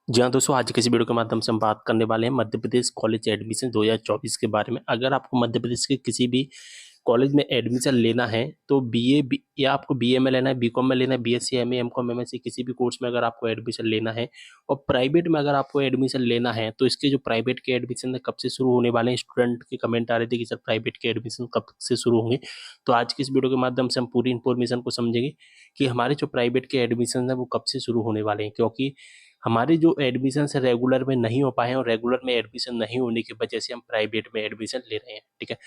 जी हाँ दोस्तों, आज के इस वीडियो के माध्यम से हम बात करने वाले हैं मध्य प्रदेश कॉलेज एडमिशन 2024 के बारे में। अगर आपको मध्य प्रदेश के किसी भी कॉलेज में एडमिशन लेना है तो या आपको बीए में लेना है, बीकॉम में लेना है, बीएससी, एमए, एमकॉम, एमएससी, किसी भी कोर्स में अगर आपको एडमिशन लेना है और प्राइवेट में अगर आपको एडमिशन लेना है तो इसके जो प्राइवेट के एडमिशन कब से शुरू होने वाले हैं, स्टूडेंट के कमेंट आ रहे थे कि सर प्राइवेट के एडमिशन कब से शुरू होंगे। तो आज की इस वीडियो के माध्यम से हम पूरी इन्फॉर्मेशन को समझेंगे कि हमारे जो प्राइवेट के एडमिशन है वो कब से शुरू होने वाले हैं, क्योंकि हमारे जो एडमिशन है रेगुलर में नहीं हो पाए हैं और रेगुलर में एडमिशन नहीं होने की वजह से हम प्राइवेट में एडमिशन ले रहे हैं। ठीक है,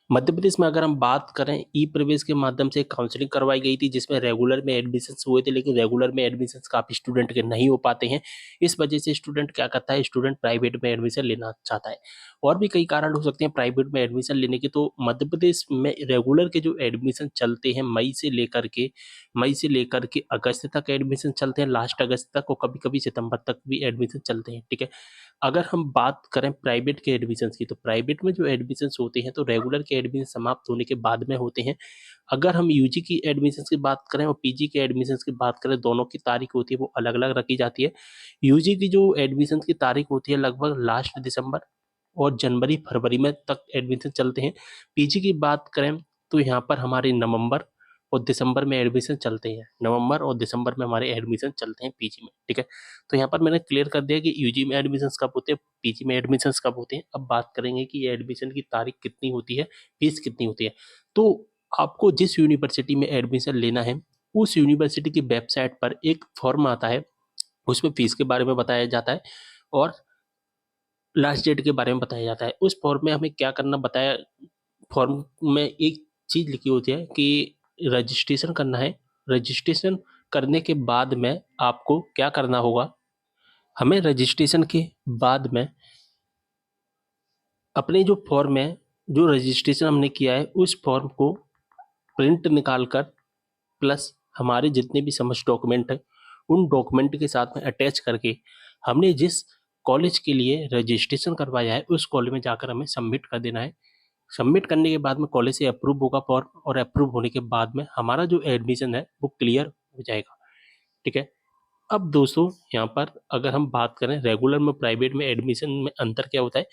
मध्य प्रदेश में अगर हम बात करें, ई प्रवेश के माध्यम से काउंसलिंग करवाई गई थी जिसमें रेगुलर में एडमिशन हुए थे, लेकिन रेगुलर में एडमिशन काफी स्टूडेंट के नहीं हो पाते हैं। इस वजह से स्टूडेंट क्या करता है, स्टूडेंट प्राइवेट में एडमिशन लेना चाहता है। और भी कई कारण हो सकते हैं प्राइवेट में एडमिशन लेने के। तो मध्य प्रदेश में रेगुलर के जो एडमिशन चलते हैं मई से लेकर के अगस्त तक एडमिशन चलते हैं, लास्ट अगस्त तक, और कभी कभी सितंबर तक भी एडमिशन चलते हैं। ठीक है, अगर हम बात करें प्राइवेट के एडमिशन्स की, तो प्राइवेट में जो एडमिशन्स होते हैं तो रेगुलर के एडमिशन समाप्त होने के बाद में होते हैं। अगर हम यूजी की एडमिशन्स की बात करें और पीजी के एडमिशन्स की बात करें, दोनों की तारीख होती है वो अलग अलग रखी जाती है। यूजी की जो एडमिशन्स की तारीख होती है लगभग लास्ट दिसंबर और जनवरी फरवरी में तक एडमिशन चलते हैं। पीजी की बात करें तो यहाँ पर हमारे नवंबर और दिसंबर में एडमिशन चलते हैं, नवंबर और दिसंबर में हमारे एडमिशन चलते हैं पीजी में। ठीक है, तो यहाँ पर मैंने क्लियर कर दिया कि यूजी में एडमिशन्स कब होते हैं, पीजी में एडमिशन्स कब होते हैं। अब बात करेंगे कि एडमिशन की तारीख कितनी होती है, फीस कितनी होती है। तो आपको जिस यूनिवर्सिटी में एडमिशन लेना है उस यूनिवर्सिटी की वेबसाइट पर एक फॉर्म आता है, उसमें फीस के बारे में बताया जाता है और लास्ट डेट के बारे में बताया जाता है। उस फॉर्म में हमें क्या करना बताया, फॉर्म में एक चीज लिखी होती है कि रजिस्ट्रेशन करना है। रजिस्ट्रेशन करने के बाद में आपको क्या करना होगा, हमें रजिस्ट्रेशन के बाद में अपने जो फॉर्म है, जो रजिस्ट्रेशन हमने किया है उस फॉर्म को प्रिंट निकाल कर प्लस हमारे जितने भी समस्त डॉक्यूमेंट है उन डॉक्यूमेंट के साथ में अटैच करके हमने जिस कॉलेज के लिए रजिस्ट्रेशन करवाया है उस कॉलेज में जाकर हमें सबमिट कर देना है। सबमिट करने के बाद में कॉलेज से अप्रूव होगा फॉर्म, और अप्रूव होने के बाद में हमारा जो एडमिशन है वो क्लियर हो जाएगा। ठीक है, अब दोस्तों यहाँ पर अगर हम बात करें रेगुलर में प्राइवेट में एडमिशन में अंतर क्या होता है।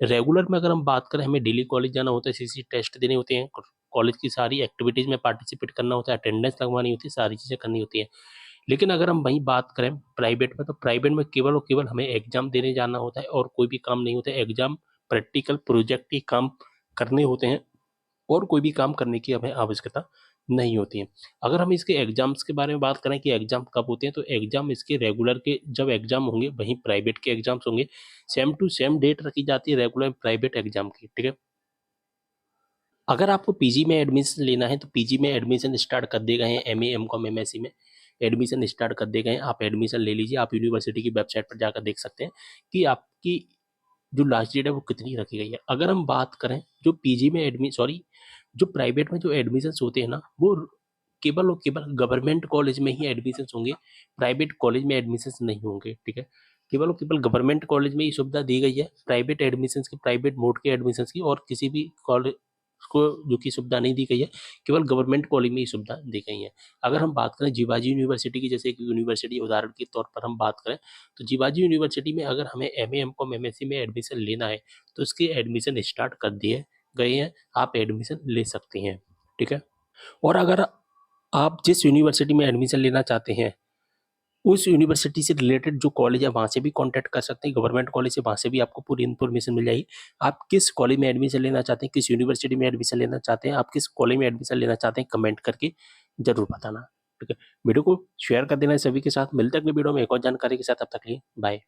रेगुलर में अगर हम बात करें, हमें डेली कॉलेज जाना होता है, सीसी टेस्ट देने होते हैं, कॉलेज की सारी एक्टिविटीज में पार्टिसिपेट करना होता है, अटेंडेंस लगवानी होती है, सारी चीज़ें करनी होती हैं। लेकिन अगर हम वहीं बात करें प्राइवेट में, तो प्राइवेट में केवल और केवल हमें एग्जाम देने जाना होता है और कोई भी काम नहीं होता है। एग्जाम, प्रैक्टिकल, प्रोजेक्ट ही काम करने होते हैं और कोई भी काम करने की हमें आवश्यकता नहीं होती है। अगर हम इसके एग्जाम्स के बारे में बात करें कि एग्जाम कब होते हैं, तो एग्जाम इसके रेगुलर के जब एग्जाम होंगे वहीं प्राइवेट के एग्जाम्स होंगे। सेम टू सेम डेट रखी जाती है रेगुलर प्राइवेट एग्जाम की। ठीक है, अगर आपको पीजी में एडमिशन लेना है तो पीजी में एडमिशन स्टार्ट कर दिए गए हैं, एमए, एमकॉम, एमएससी में एडमिशन स्टार्ट कर दिए गए हैं। आप एडमिशन ले लीजिए, आप यूनिवर्सिटी की वेबसाइट पर जाकर देख सकते हैं कि आपकी जो लास्ट डेट है वो कितनी रखी गई है। अगर हम बात करें जो पीजी में एडमि सॉरी जो प्राइवेट में जो एडमिशन्स होते हैं ना, वो केवल और केवल गवर्नमेंट कॉलेज में ही एडमिशन्स होंगे, प्राइवेट कॉलेज में एडमिशन्स नहीं होंगे। ठीक है, केवल और केवल गवर्नमेंट कॉलेज में ही सुविधा दी गई है प्राइवेट एडमिशन्स की, प्राइवेट बोर्ड के एडमिशन्स की, और किसी भी कॉलेज को जो कि सुविधा नहीं दी गई है, केवल गवर्नमेंट कॉलेज में ही सुविधा दी गई है। अगर हम बात करें जीवाजी यूनिवर्सिटी की, जैसे एक यूनिवर्सिटी उदाहरण के तौर पर हम बात करें, तो जीवाजी यूनिवर्सिटी में अगर हमें एमए, एमकॉम, एमएससी में एडमिशन लेना है तो उसके एडमिशन स्टार्ट कर दिए गए हैं, आप एडमिशन ले सकते हैं। ठीक है, और अगर आप जिस यूनिवर्सिटी में एडमिशन लेना चाहते हैं उस यूनिवर्सिटी से रिलेटेड जो कॉलेज है वहाँ से भी कांटेक्ट कर सकते हैं, गवर्नमेंट कॉलेज से, वहाँ से भी आपको पूरी इन्फॉर्मेशन मिल जाएगी। आप किस कॉलेज में एडमिशन लेना चाहते हैं, किस यूनिवर्सिटी में एडमिशन लेना चाहते हैं, आप किस कॉलेज में एडमिशन लेना चाहते हैं, कमेंट करके जरूर बताना। ठीक है, वीडियो को शेयर कर देना सभी के साथ। मिलते हैं अगले वीडियो में एक और जानकारी के साथ, तब तक के लिए बाय।